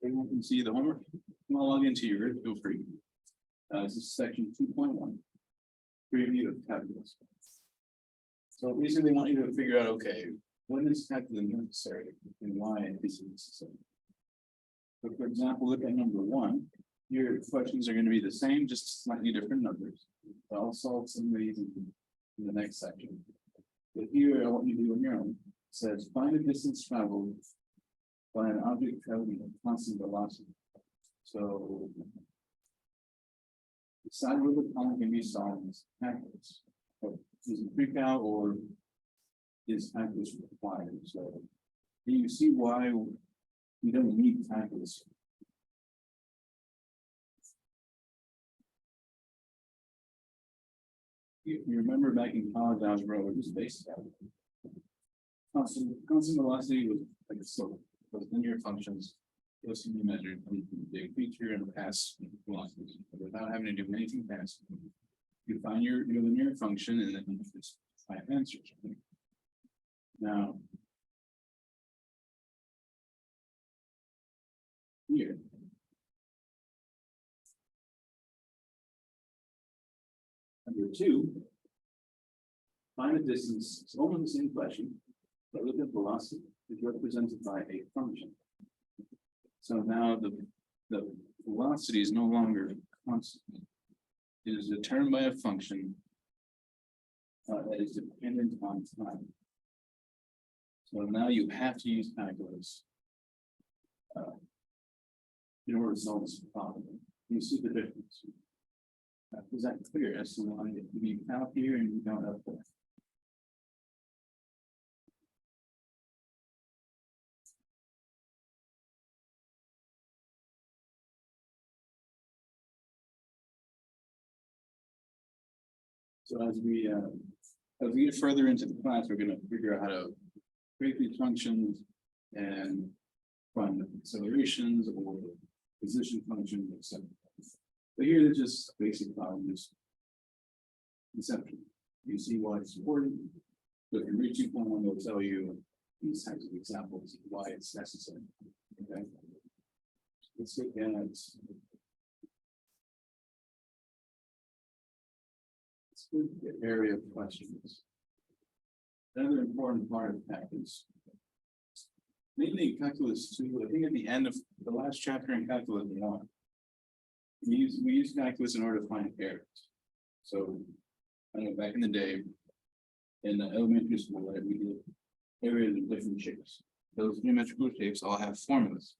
Everyone can see the homework. I'll log into yours, feel free. This is section 2.1. Preview of calculus. So basically, they want you to figure out, okay, when is calculus necessary and why is it necessary? So for example, look at number 1. Your questions are going to be the same, just slightly different numbers. I'll solve some of these in the next section. But here, I want you to do on your own. It says, find the distance traveled by an object traveling at constant velocity. So, decide whether the problem can be solved as calculus. Is it pre-cal or is calculus required? So, do you see why we don't need calculus? You remember back in college algebra, it was basic algebra. Constant velocity was like a slope, was linear functions. Those can be measured from the big feature and past velocities without having to do anything fast. You find your linear function and then you just find answers. Now, here. Number 2, find the distance. It's almost the same question, but look at velocity is represented by a function. So now the velocity is no longer constant. It is determined by a function that is dependent on time. So now you have to use calculus in order to solve this problem. You see the difference. Is that clear as to why you count here and you count up there? So as we get further into the class, we're going to figure out how to create these functions and find the accelerations or position functions, etc. But here they're just basic problems. Conception. You see why it's important. But in read 2.1, will tell you these types of examples of why it's necessary. Okay. Let's look at the area of questions. Another important part of calculus. Mainly calculus 2, I think at the end of the last chapter in calculus 1. We use calculus in order to find errors. So I know back in the day in elementary school, right, we did areas of different shapes. Those geometrical shapes all have formulas.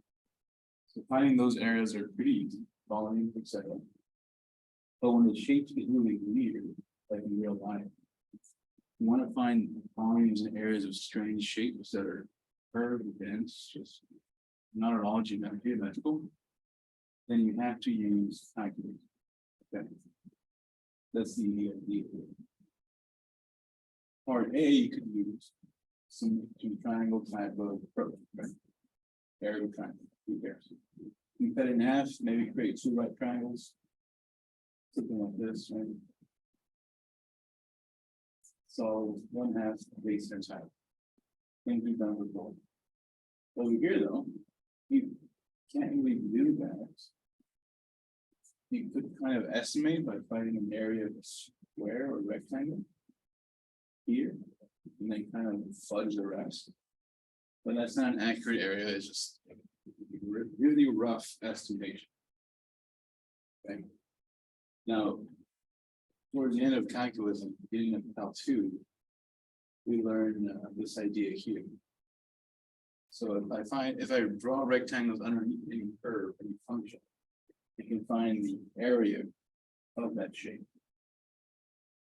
So finding those areas are pretty easy, volume, etc. But when the shapes get really weird, like in real life, you want to find volumes and areas of strange shapes that are curved and dense, just not at all geometrical. Then you have to use calculus. Okay. That's the part A. You could use some triangle type of approach, right? Area triangle, 2 pairs. You cut it in half, maybe create 2 right triangles, something like this, right? So 1/2 base times half. Things we've done before. Over here, though, you can't really do that. You could kind of estimate by finding an area of a square or rectangle here, and then kind of fudge the rest. But that's not an accurate area, it's just a really rough estimation. Okay. Now, towards the end of calculus and beginning of Cal 2, we learn this idea here. So if I draw rectangles underneath any curve, any function, I can find the area of that shape.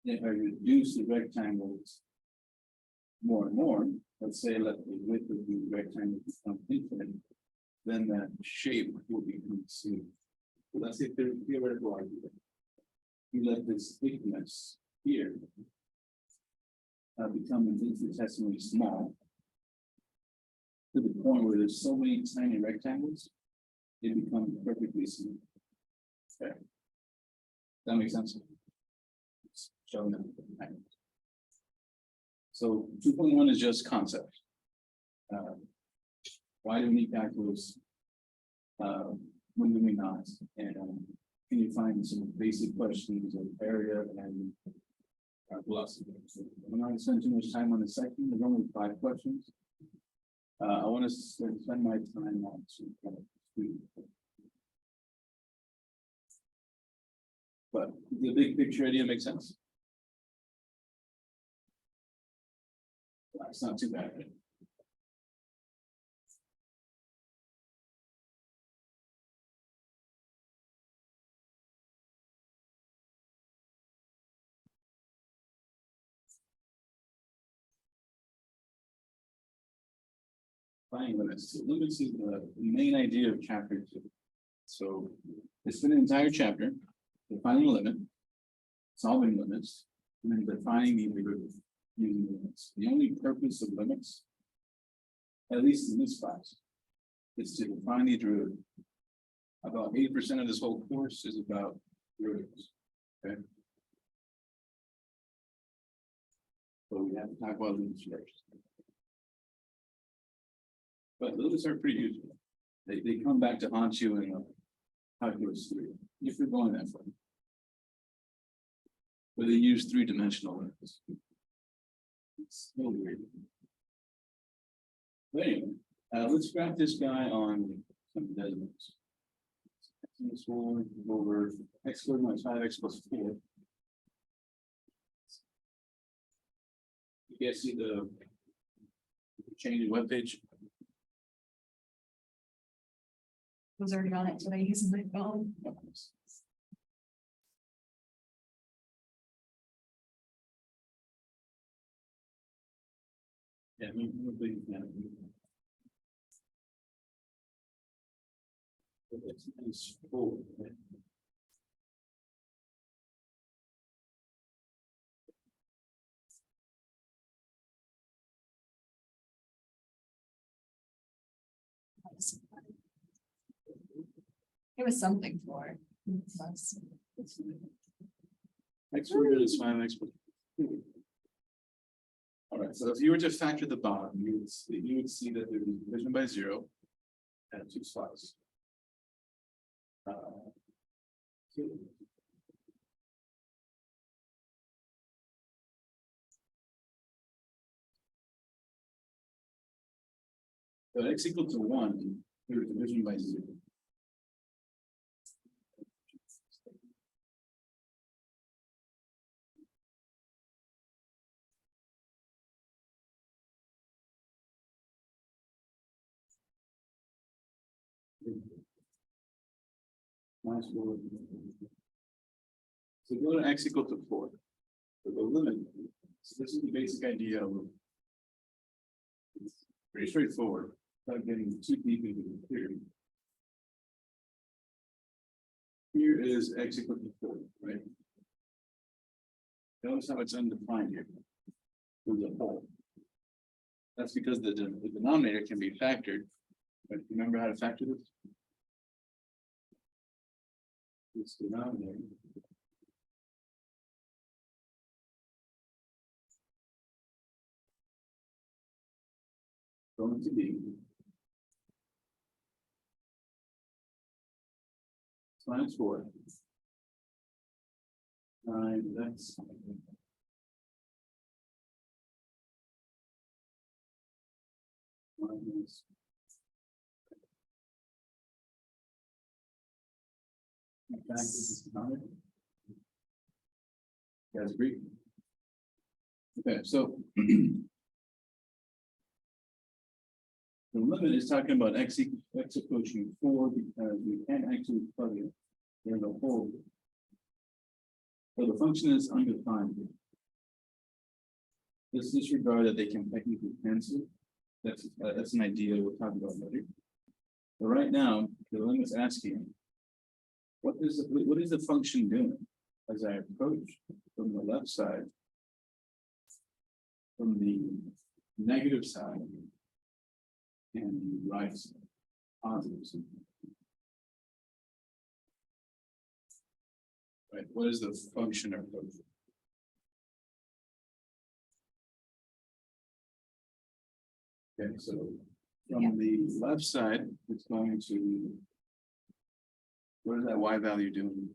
If I reduce the rectangles more and more, let's say let the width of the rectangle become infinite, then that shape will become smooth. So that's a theoretical argument. You let this thickness here become infinitesimally small to the point where there's so many tiny rectangles, it becomes perfectly smooth. Okay. That makes sense. Show them. So 2.1 is just concept. Why do we need calculus? When do we not? And can you find some basic questions of area and velocity? So I'm not gonna spend too much time on the second, there's only 5 questions. I want to spend my time on some kind of student. But the big picture idea makes sense. It's not too bad. Fine limits. So limits is the main idea of chapter 2. So it's been an entire chapter, defining a limit, solving limits, and then defining the derivative using limits. The only purpose of limits, at least in this class, is to define the derivative. About 80% of this whole course is about derivatives. Okay. So we have to talk about limits first. But limits are pretty useful. They come back to haunt you in calculus 3, if you're going that far. But they use 3-dimensional limits. It's so weird. But anyway, let's graph this guy on some designates. This one over x squared minus 5x plus 4. You guys see the change in webpage? Was already on it today using my phone. Yeah, maybe. It's full. It was something for it. Plus, X squared is 5x plus 4. All right, so if you were to factor the bottom, you would see that there is division by 0 and 2 slots. So x equal to 1, there is division by 0. Minus 4. So go to x equal to 4. So the limit. So this is the basic idea of it's pretty straightforward, without getting too deep into the theory. Here is x equal to 4, right? Notice how it's undefined here. There's a hole. That's because the denominator can be factored. But remember how to factor this? It's denominator. Going to be minus 4. 9, that's minus. In fact, this is denominator. You guys agree? Okay, so the limit is talking about x approaching 4 because we can't actually plug it. There's a hole. So the function is undefined. Let's disregard that they can technically cancel. That's an idea we'll talk about later. But right now, the limit's asking, what is the function doing as I approach from the left side, from the negative side, and the right side, positive side. Right, what is the function approach? Okay, so from the left side, it's going to What is that Y value doing?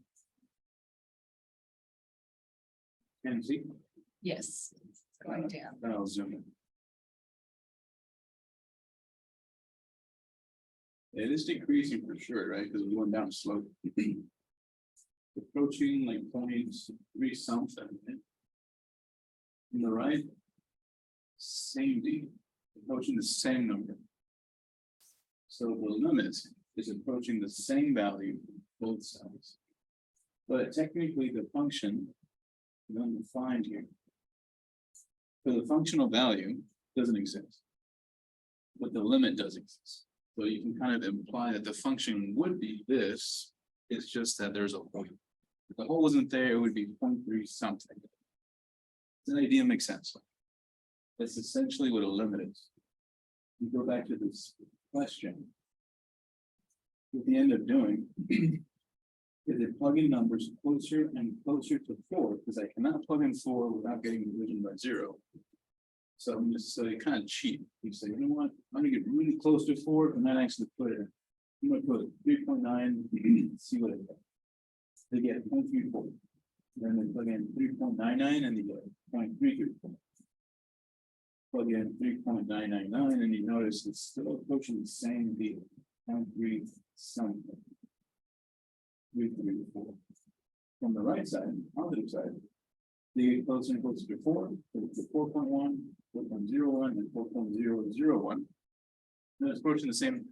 Can you see? Yes, it's going down. Then I'll zoom in. It is decreasing for sure, right? Because we're going down slope. Approaching like 0.3 something. On the right. Same D, approaching the same number. So the limit is approaching the same value both sides. But technically the function, we're going to find here. So the functional value doesn't exist. But the limit does exist. So you can kind of imply that the function would be this, it's just that there's a hole. If the hole wasn't there, it would be 0.3 something. Does the idea make sense? That's essentially what a limit is. You go back to this question. What we end up doing is it plugging numbers closer and closer to 4, because I cannot plug in 4 without getting division by 0. So I'm just so you kind of cheat. You say, you know what, I'm gonna get really close to 4 and then actually put it. I'm gonna put 3.9, see what it does. They get 0.34. Then they plug in 3.99 and they get 0.334. Plug in 3.999 and you notice it's still approaching the same deal. 0.3 something. 334. From the right side, positive side, they get closer and closer to 4, to 4.1, 4.01, and 4.001. Then it's approaching the same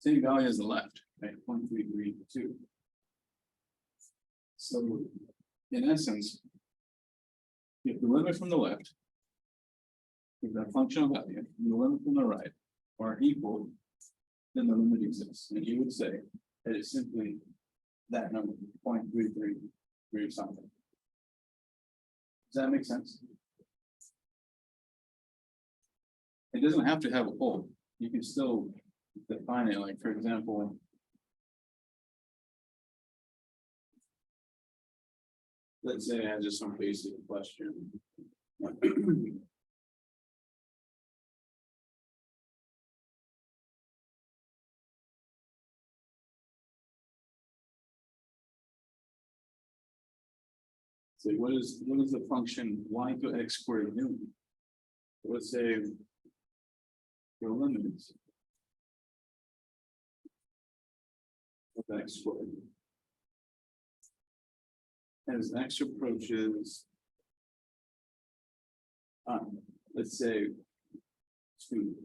value as the left, right? 0.332. So in essence, if the limit from the left is that functional value, and the limit from the right are equal, then the limit exists. And you would say that it's simply that number, 0.333 something. Does that make sense? It doesn't have to have a hole. You can still define it, like for example, let's say I have just some basic question. So what is the function y to x squared doing? Let's say your limits of x squared. As x approaches, let's say 2.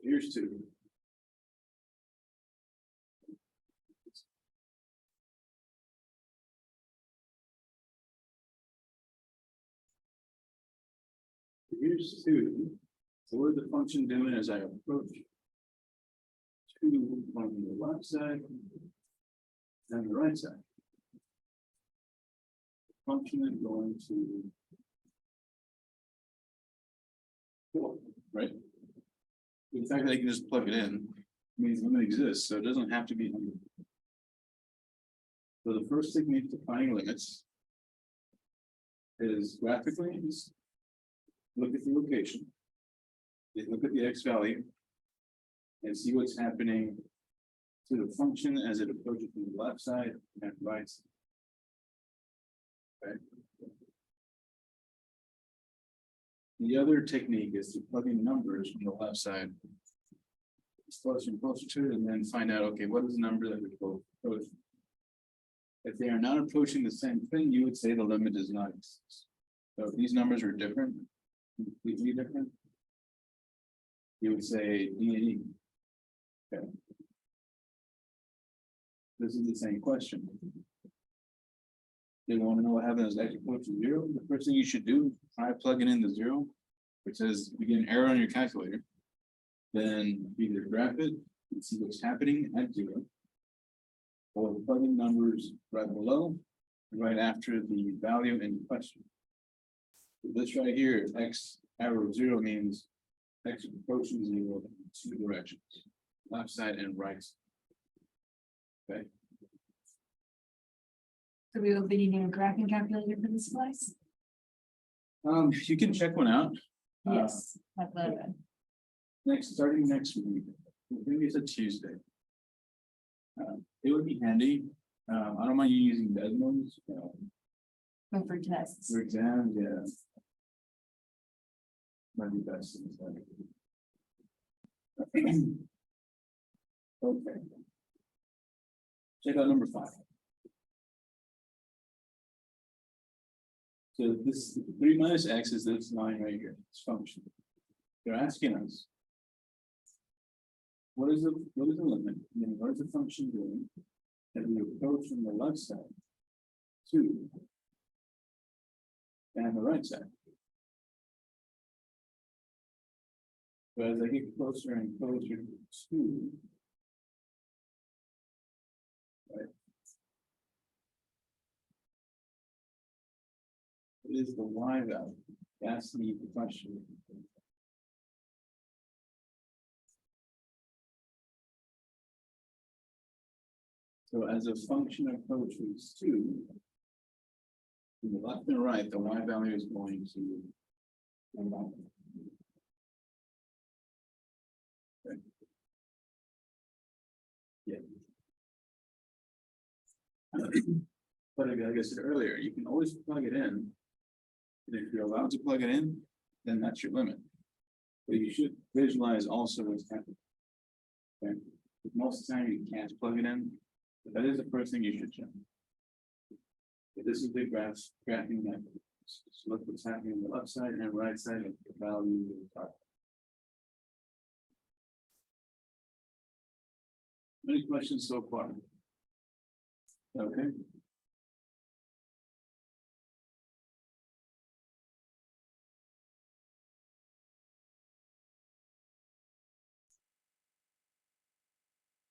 Here's 2. Here's 2. So what is the function doing as I approach 2 on the left side and the right side? The function is going to 4, right? The fact that I can just plug it in means limit exists, so it doesn't have to be 100. So the first technique to finding limits is graphically just look at the location, look at the x value, and see what's happening to the function as it approaches from the left side and right side. Okay. The other technique is to plug in numbers from the left side, closer and closer to it, and then find out, okay, what is the number that we both approach? If they are not approaching the same thing, you would say the limit does not exist. So if these numbers are different, completely different, you would say D and E. Okay. This is the same question. They want to know what happens as x approaches 0. The first thing you should do, try plugging in the 0, which says you get an error on your calculator. Then either graph it and see what's happening at 0, or plug in numbers right below, right after the value in question. So this right here, x arrow 0 means x approaching 0 in 2 directions, left side and right side. Okay. So we will be needing a graphing calculator for this class? You can check one out. Yes, I'd love it. Starting next week. Maybe it's a Tuesday. It would be handy, I don't mind you using Desmos, Go for tests. for exams, yeah. Might be best. Okay. Check out number 5. So this 3 minus x is this line right here, this function. They're asking us. What is the limit? I mean, what is the function doing? As we approach from the left side to and the right side. But as I get closer and closer to right. What is the y value? That's the question. So as a function approaches to the left and right, the y value is going to okay. Yeah. But like I said earlier, you can always plug it in. And if you're allowed to plug it in, then that's your limit. But you should visualize also what's happening. Okay. Most of the time you can't plug it in, but that is the first thing you should check. If this is the graphing method. So look what's happening on the left side and right side of the value of the target. Any questions so far? Okay.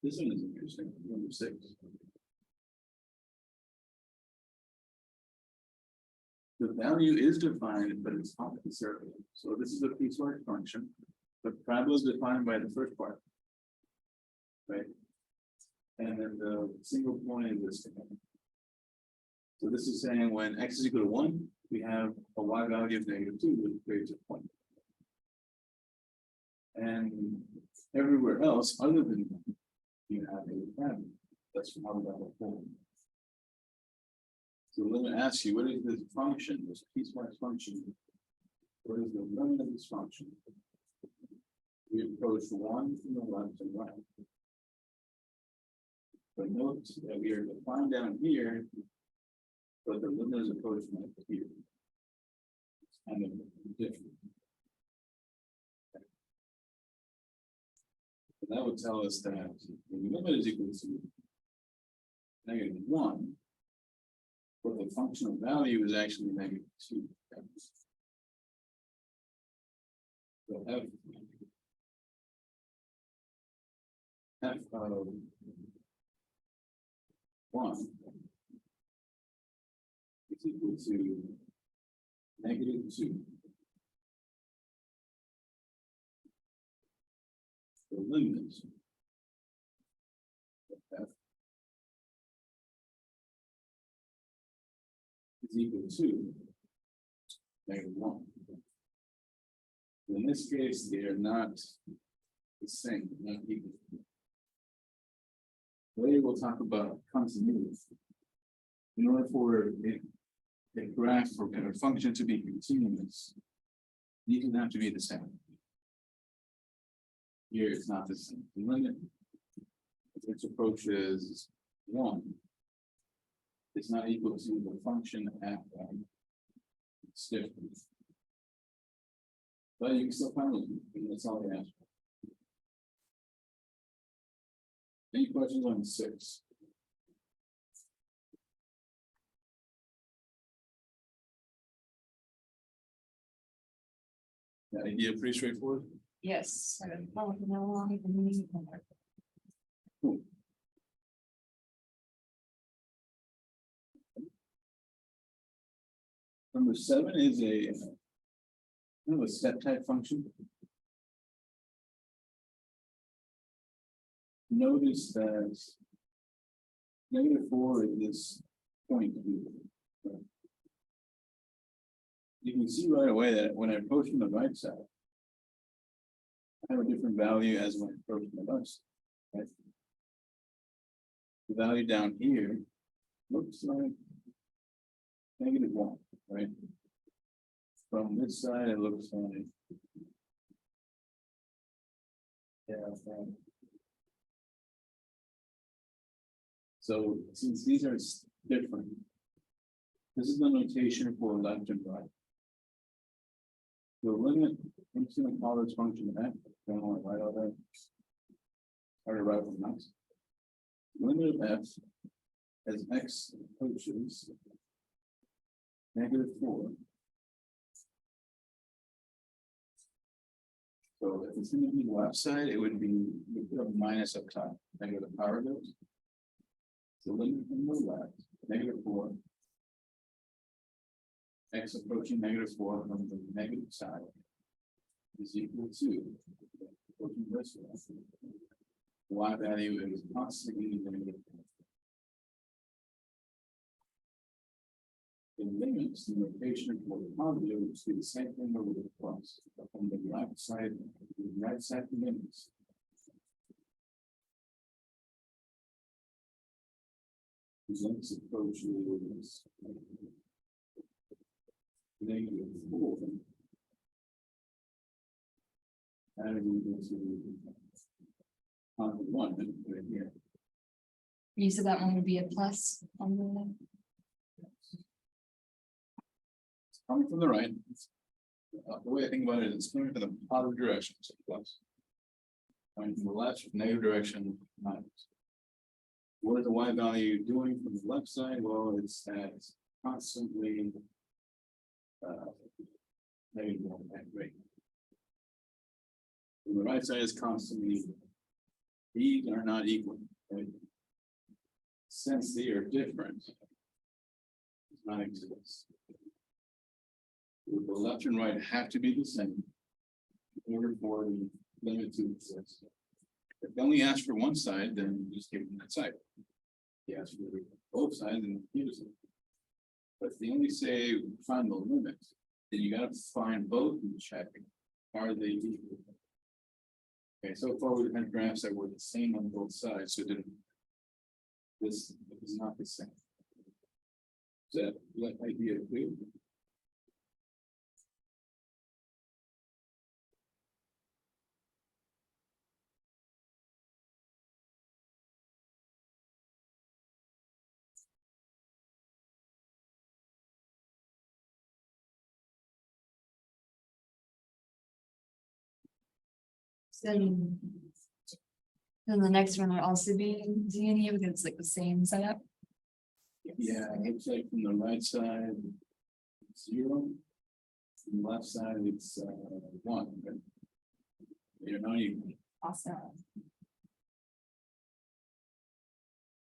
This one is interesting, number 6. The value is defined, but it's not conservative. So this is a piecewise function. The parabola is defined by the first part. Right? And then the single point is this. So this is saying when x is equal to 1, we have a y value of -2, which creates a point. And everywhere else, other than that, you have a parabola. That's how that will form. So let me ask you, what is this function, this piecewise function? What is the limit of this function? We approach 1 from the left and right. But note that we are defined down here, but the limit is approaching up here. It's kind of different. So that would tell us that the limit is equal to -1. But the functional value is actually -2. So f of 1 is equal to -2. The limit of f is equal to -1. In this case, they are not the same, not equal. Later we'll talk about continuity. In order for a graph or a function to be continuous, these would have to be the same. Here it's not the same. The limit, which approaches 1, is not equal to the function at it's different. But you can still find it. That's all they ask. Any questions on 6? That idea pretty straightforward. Yes. I don't know how long you've been using them. Cool. Number 7 is a kind of a step type function. Notice that -4 is this point. You can see right away that when I approach from the right side, I have a different value as when I approach from the left side. Right? The value down here looks like -1, right? From this side, it looks like. Yeah. So since these are different. This is the notation for left and right. The limit, I'm just gonna call this function f, don't want to write all that. Or to write from x. Limit of f as x approaches -4. So if it's gonna be the left side, it would be, we put a minus up top, negative power goes. So limit from the left, -4. X approaching -4 from the negative side is equal to approaching this way. Y value is constantly negative. The limits, the notation for the positive is the same thing over the plus. From the right side limits. Presents approach is -4. Adding into one right here. You said that one would be a plus on the, Coming from the right. The way I think about it, it's coming from the positive direction, so plus. Coming from the left, negative direction, minus. What is the y value doing from the left side? Well, it's at constantly. -1 at rate. From the right side is constantly. These are not equal, right? Since they are different. It's not exist. The left and right have to be the same. In order for the limit to exist. If they only ask for one side, then you just give them that side. If they ask for both sides, then you just. But if they only say find the limit, then you gotta find both and check. Are they equal? Okay, so far we've had graphs that were the same on both sides, so didn't. This is not the same. Is that idea clear? then the next one would also be ZNE because it's like the same setup. Yeah, it looks like from the right side, 0. From the left side, it's 1. But you're not even. Awesome.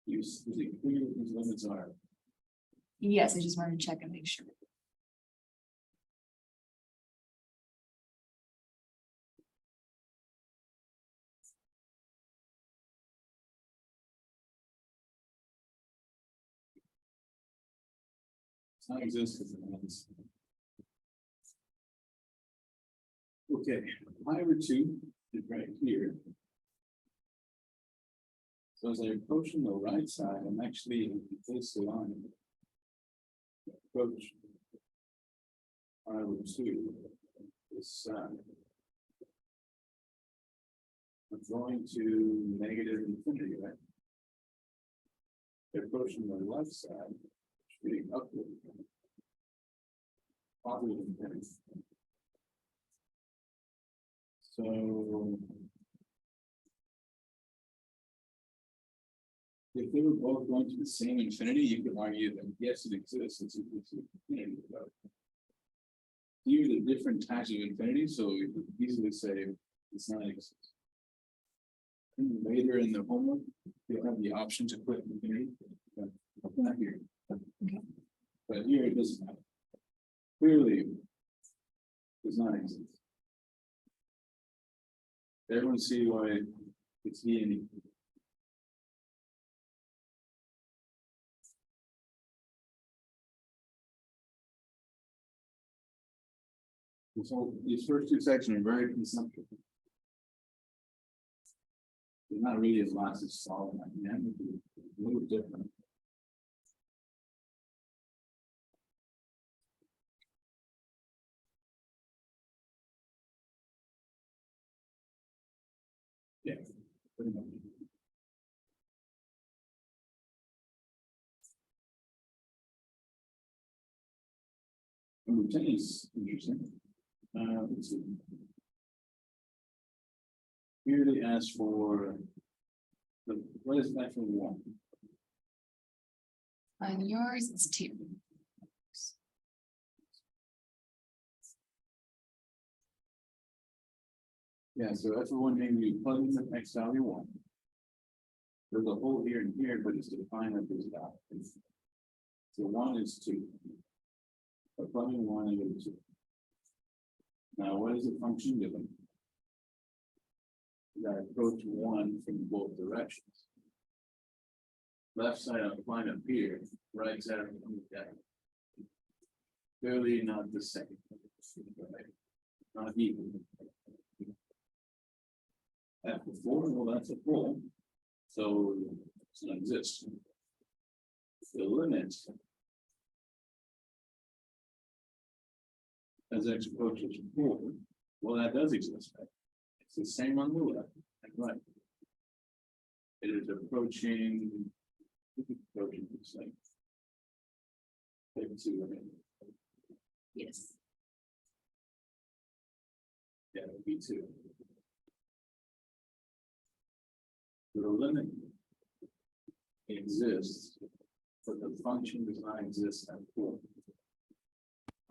Is it clear what these limits are? Yes, I just wanted to check and make sure. It's not exist because it has. Okay, pi over 2 is right here. So as I approach from the right side, I'm actually in this line. Approach. Pi over 2 this side. I'm going to negative infinity, right? Approaching the left side, shooting upward. Positive infinity. So. If they were both going to the same infinity, you could argue that yes, it exists. It's infinity. Here are the different types of infinity, so you could easily say it's not exist. Later in the homework, you'll have the option to put infinity, but not here. Okay. But here it doesn't matter. Clearly, does not exist. Everyone see why it's DNA. So these first two sections are very consumptive. They're not really as lots as solid, I mean, that would be a little different. Yeah. Pretty much. Number 10 is interesting. Let's see. Here they ask for what is that for one? On yours, it's 2. Yeah, so that's the one thing you plug in the X value 1. There's a hole here and here, but it's defined as this value. So 1 is 2. So plugging 1 and 2. Now, what is the function given? That approach 1 from both directions. Left side of the line up here, right side of the down. Clearly not the same. Right? Not even. After 4, well, that's a 4. So it's not exist. The limit as X approaches 4, well, that does exist. Right? It's the same on the left and right. It is approaching the same. Let's see what it is. Yes. Yeah, it would be 2. The limit exists, but the function does not exist at 4.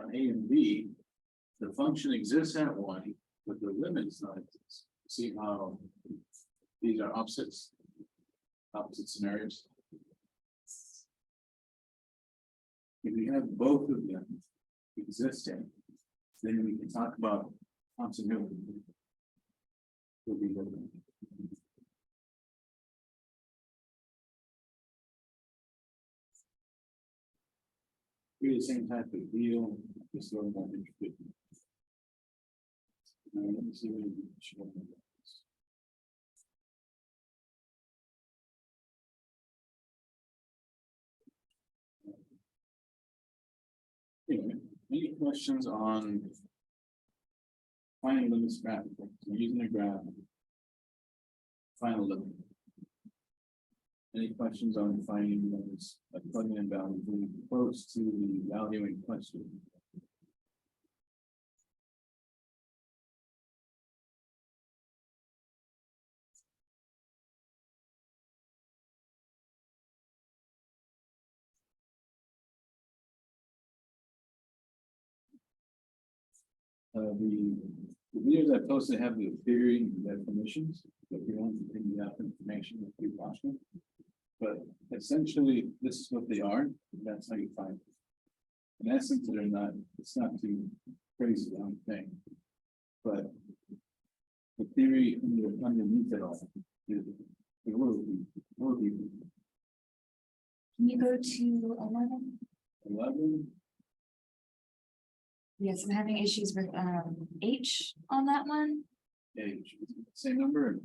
On A and B, the function exists at 1, but the limit does not exist. See how these are opposite scenarios? If we have both of them existing, then we can talk about continuity. Will be different. Really the same type of deal, just a little more interested. Let me see what you can show me. Anyway, any questions on finding limits graphically? So using a graph. Final limit. Any questions on finding limits, like plugging in values really close to the value in question? The videos I posted have the theory definitions, but we don't continue that information if you watch them. But essentially, this is what they are. That's how you find it. In essence, they're not. It's not too crazy, I don't think. But the theory underneath it all is it will be Can you go to 11? 11. Yes, I'm having issues with H on that one. Age, same number.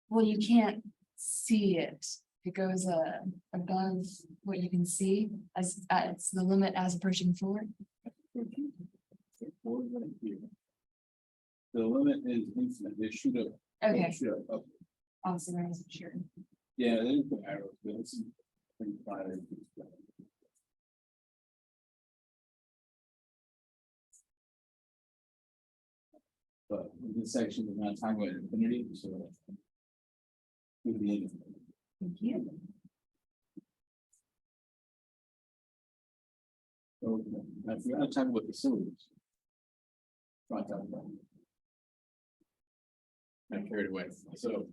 Well, you can't see it. It goes above what you can see as it's the limit as approaching 4. The limit is infinite. They shoot up. Okay, Shoot up. awesome. I wasn't sure. Yeah, they put arrows, but it's pretty fire. But in this section, we're not talking about infinity, so. Would be anything. Thank you. So, I forgot to talk about the cylinders. Right, talk about. I carried away, so.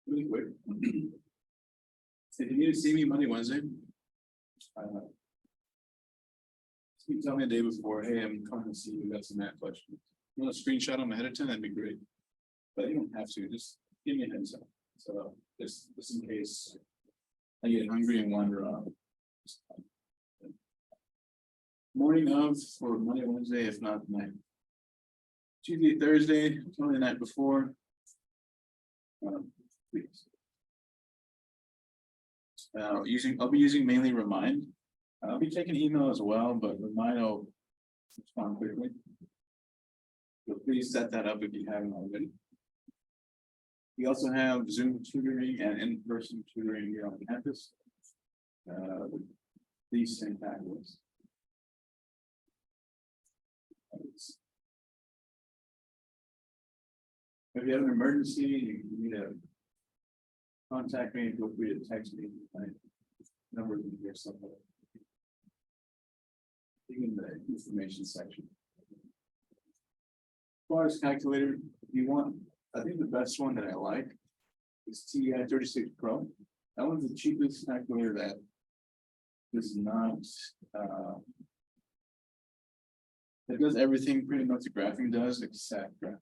Really quick. If you need to see me Monday, Wednesday. You tell me the day before, hey, I'm coming to see you, got some math questions. You want to screenshot them ahead of time, that'd be great. But you don't have to, just give me a heads up. So just in case I get hungry and wander off. Morning of for Monday, Wednesday, if not night. Tuesday, Thursday, only the night before. Please. I'll be using mainly Remind. I'll be taking email as well, but Remind will respond quickly. So please set that up if you haven't already. We also have Zoom tutoring and in-person tutoring here on campus. These same pathways. If you have an emergency, you need to contact me, feel free to text me. My number is here somewhere. In the information section. As far as calculator, if you want, I think the best one that I like is TI 36 Pro. That one's the cheapest calculator that does not, it does everything pretty much the graphing does, except graphing.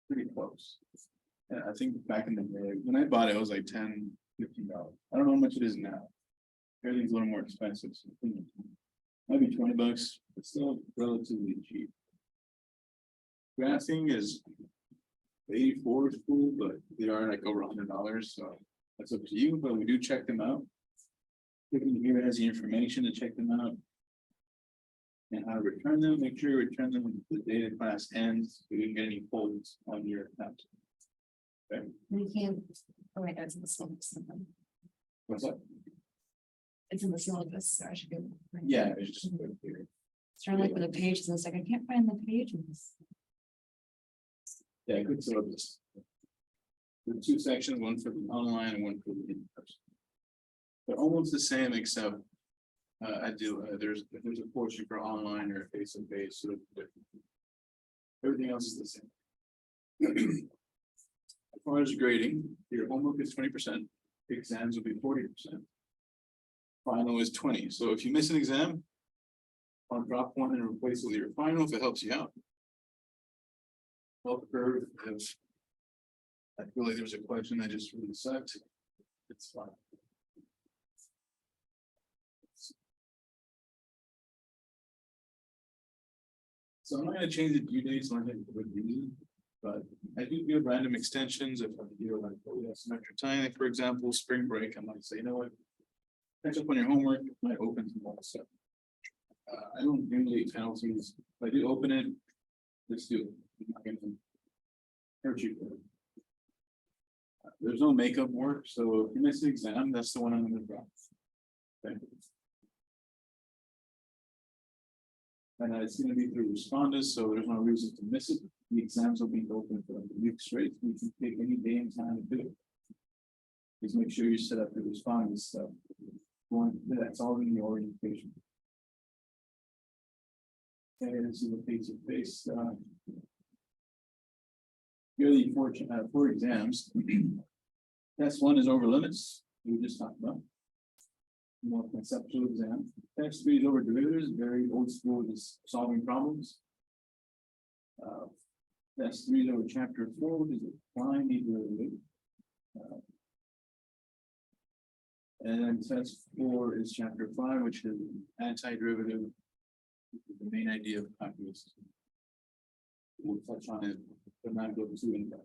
Pretty close. Yeah, I think back in the day, when I bought it, it was like $10, $15. I don't know how much it is now. Everything's a little more expensive. So maybe $20, but still relatively cheap. Graphing is 84 is cool, but they are like over $100, so that's up to you. But we do check them out. Clicking here has the information to check them out and how to return them. Make sure you return them when the data class ends, so you didn't get any holds on your account. Okay, We can't, oh wait, that's in the syllabus. what's up? It's in the syllabus, so I should go. Yeah, it's just right here. It's trying to look for the pages, and it's like, I can't find the pages. Yeah, good syllabus. There are two sections, one for the online and one for the in-person. They're almost the same, except there's a portion for online or face-to-face, sort of different. Everything else is the same. As far as grading, your homework is 20%, exams will be 40%. Final is 20. So if you miss an exam, I'll drop one and replace it with your final if it helps you out. Help curve if I feel like there was a question that just really sucked. It's fine. So I'm not gonna change the due dates on it with you, but I do give random extensions if I feel like, oh, that's some extra time. Like, for example, spring break, I might say, you know what? Catch up on your homework, it might open some more stuff. I don't do late penalties. If I do open it, let's do it. I'm not gonna hurt you. There's no makeup work, so if you miss the exam, that's the one I'm gonna drop. Okay. And it's gonna be through responders, so there's no reason to miss it. The exams will be open for a week straight. You can take any day and time to do it. Just make sure you set up the responders stuff. That's all in the orientation. And this is a face-to-face. Here are the four exams. Test one is over limits. We just talked about. More conceptual exam. Test three is over derivatives, very old school, just solving problems. Test three is over chapter 4, which is applying the derivative. And then test 4 is chapter 5, which is anti-derivative, the main idea of calculus. We'll touch on it, but not go too in depth.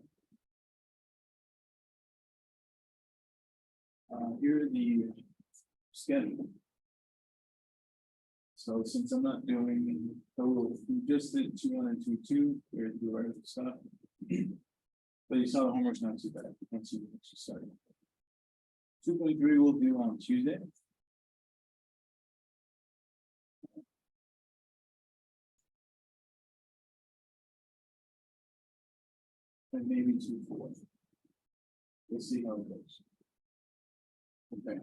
Here are the schedule. So since I'm not doing total, we just did 2-1 and 2-2, here's the right stuff. But you saw the homework's not too bad. Let's see what you started. 2.3 we'll do on Tuesday. And maybe 2-4. We'll see how it goes. Okay.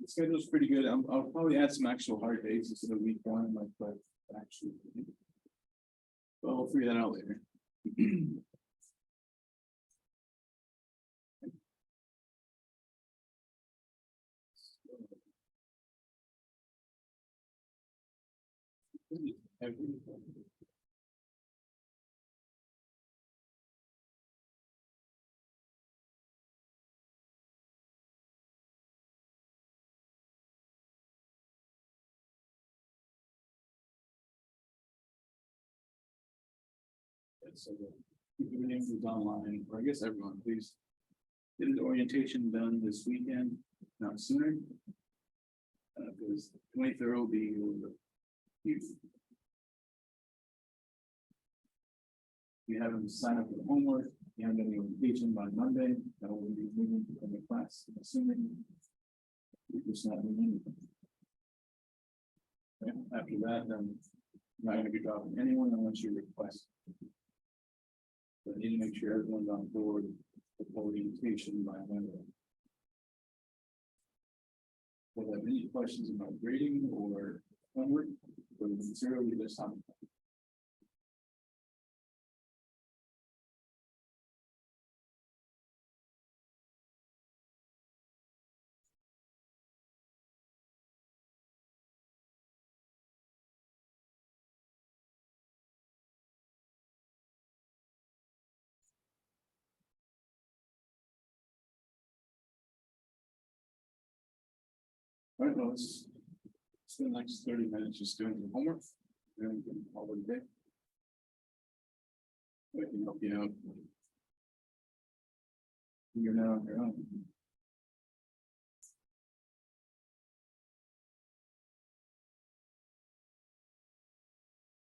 The schedule's pretty good. I'll probably add some actual hard dates instead of week 1, like but actually. But we'll figure that out later. So If everything was online, or I guess everyone, please. Get the orientation done this weekend, not sooner. Because 23rd will be over. You have them sign up for the homework, you have any orientation by Monday, that will be moving from the class, assuming. You're just not doing anything. Okay, after that, then you're not gonna be dropping anyone unless you request. But you need to make sure everyone's on board with orientation by Monday. If you have any questions about grading or homework, or the material we just have. All right, well, let's spend the next 30 minutes just doing the homework. Then we can call it a day. We can help you out. You're now on your own.